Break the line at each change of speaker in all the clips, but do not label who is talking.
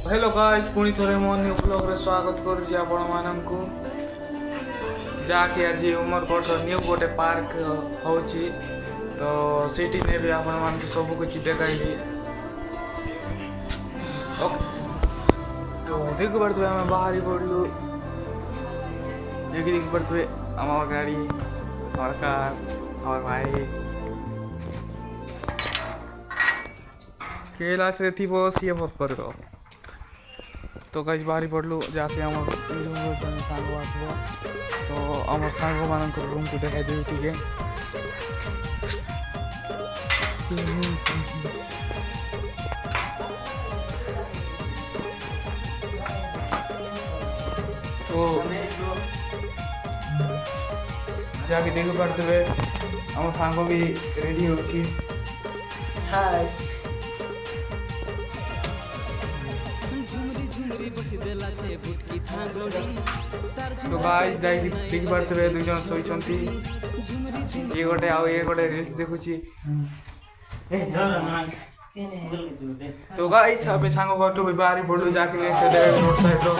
Hello guys पुणी थोड़े मो न्यू ब्लॉग रे स्वागत करुछि आपण माननकु जाके आज उमरकोट न्यू गोटे पार्क होछि तो सिटी ने भी आपण मानकु सब कुछ देखाइबी। तो देख पड़ते आम बाहरी पड़लु देख पड़ते आम गाड़ी हमार कार हमार भाई केला से थी वो सी बहुत कर दो। तो गाइस बाहरी पड़लु जाके आम सांग आसो तो आम सांग मान रूम को देखा दे ठीक तो जाके देख पारे आम सांग भी रेडी होची। हाय तो गाइस देखि पारे दुई जन शोइछंती ये गोटे आ ये गोटे रील्स देखुची। तो गाइस अबे सांग घरटू भी बाहरी पड़लु जाके रोड साइड रो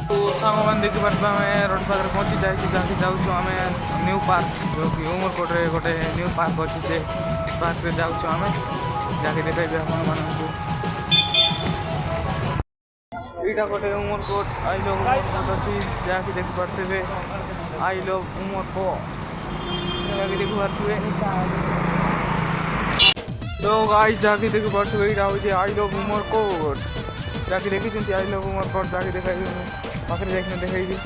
तो सांग मान देखि पारे आमे रोड पाखरे पहुंची जाई जाके जाउछु आमे न्यू पार्क जो कि उमरकोट रे गोटे न्यू पार्क अछि से पार्क रे जाउछु आमे जाके देखाइबे आपण मानकु। एटा गोटे उमरकोट आई लव उमरकोट अच्छी जाके देख पारे आई लव उमरकोट जाके देख पारे। तो गाइस जाके देख पारे एटा होचे आई लव उमरकोट जाके देखी आई लव उमरकोट जाके देखाई पाखरे जाके देखाइबी।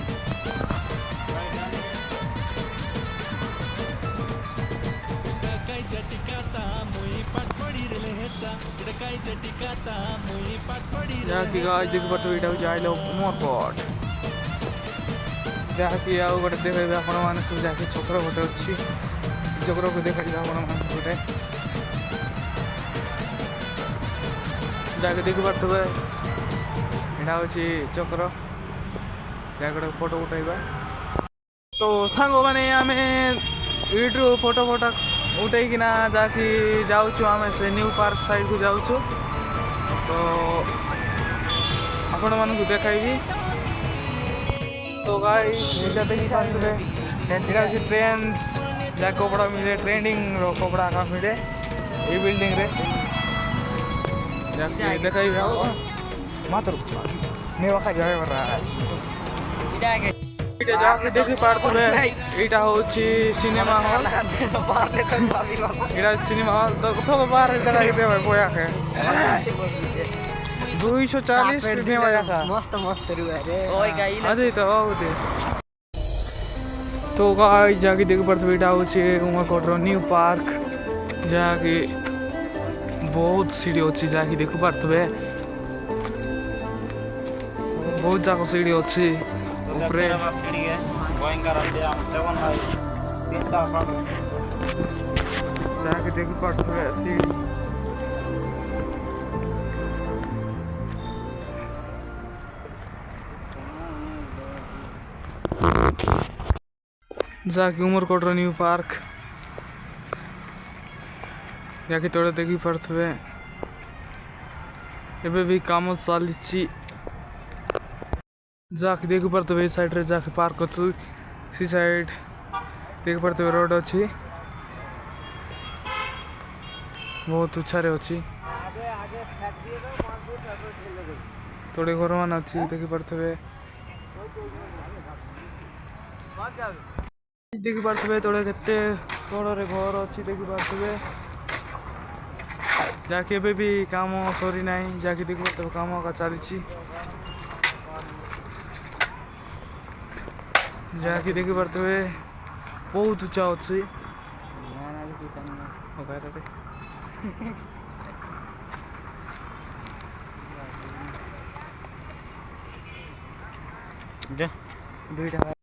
जाके गाइस देख पारे एटा होचे आई लव उमरकोट जाके आउ गोटे देखाइबे आपण मानकु जाके चक्र गोटे अछि चक्र को देखाइबे आपण मानकु गोटे जाके देख पारे एटा होची चक्र जाके गोटे फोटो उठाइबा। तो सांग माने आमे वीडियो फोटो उठाई कि जाके जाऊँ आम से न्यू पार्क साइड को जाऊँ तो आपण मानकु देखाइबी। तो गाइस एटा देखि पारे एटा से ट्रेन जा कपड़ा मिले ट्रेंडिंग रो कपड़ा का मिले ये बिल्डिंग रे जाके देखाइबी मात्र नेवा खा जाए बरा इटा जाके देखि पारे एटा होची सिनेमा हॉल एटा सिनेमा हॉल तो कतो बाहर चला के भाई बोया के 240 सिनेमा का मस्त मस्त रुआ रे ओए गाइस अरे तो होते। तो गाइस जाके देख पारे एटा होची उमरकोट रो न्यू पार्क जाके बहुत सीढ़ी अच्छी जाके देख पारे बहुत जाक सीढ़ी अच्छी ऊपरे जाके देख पारे सीढ़ी जाके उमरकोट न्यू पार्क जाके तोड़े देखी पारे एबे भी काम चली जाके देख पारे साइड रे जाके पार्क अच्छी सी साइड देख पारे रोड अच्छी बहुत उछारे अच्छी थोड़े घर मान अच्छी देख पारे देख पारे थोड़े केते तोड़े घर अच्छी देख पारे जाके एबे भी काम सरी नहीं जाके देख पारे काम का चली जाके देख पारे बहुत ऊंचा अच्छी दुईटा